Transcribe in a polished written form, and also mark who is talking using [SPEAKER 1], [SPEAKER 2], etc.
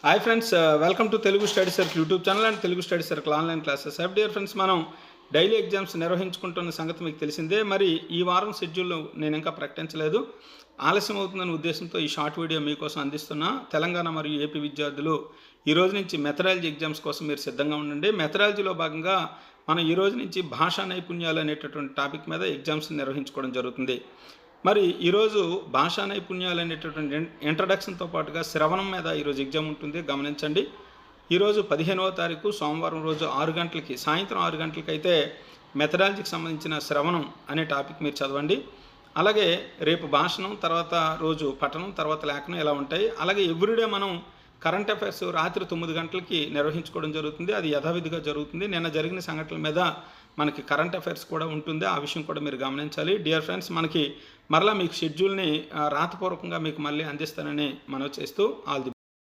[SPEAKER 1] Hi friends, welcome to Telugu study circle YouTube channel and Telugu study circle online classes. Dear friends, మనం daily exams నిర్వహించుకుంటున్న సంగతి మీకు తెలిసిందే. మరి ఈ వారం షెడ్యూల్ నేను ఇంకా ప్రకటించలేదు. ఆలస్యం అవుతుందనే ఉద్దేశంతో ఈ షార్ట్ వీడియో మీకోసం అందిస్తున్నా. తెలంగాణ మరియు ఏపీ విద్యార్థులు ఈ రోజు నుంచి మెథడాలజీ ఎగ్జామ్స్ కోసం మీరు సిద్ధంగా ఉండండి. మెథడాలజీలో భాగంగా మనం ఈ రోజు నుంచి భాషా నైపుణ్యాలు అనేటటువంటి టాపిక్ మీద ఎగ్జామ్స్ నిర్వహించుకోవడం జరుగుతుంది. మరి ఈరోజు భాషా నైపుణ్యాలు అనేటటువంటి ఇంట్రడక్షన్తో పాటుగా శ్రవణం మీద ఈరోజు ఎగ్జామ్ ఉంటుంది, గమనించండి. ఈరోజు 15వ తారీఖు సోమవారం రోజు 6 గంటలకి, సాయంత్రం 6 గంటలకి అయితే మెథడాలజీకి సంబంధించిన శ్రవణం అనే టాపిక్ మీరు చదవండి. అలాగే రేపు భాషణం, తర్వాత రోజు పఠనం, తర్వాత లేఖనం ఇలా ఉంటాయి. అలాగే ఎవ్రీడే మనం కరెంట్ అఫైర్స్ రాత్రి 9 గంటలకి నిర్వహించుకోవడం జరుగుతుంది. అది యథావిధిగా జరుగుతుంది. నిన్న జరిగిన సంఘటనల మీద మనకి కరెంట్ అఫైర్స్ కూడా ఉంటుంది. ఆ విషయం కూడా మీరు గమనించాలి. డియర్ ఫ్రెండ్స్, మనకి మరలా మీకు షెడ్యూల్ని రాతపూర్వకంగా మీకు మళ్ళీ అందిస్తానని మనవి చేస్తూ ఆల్ ది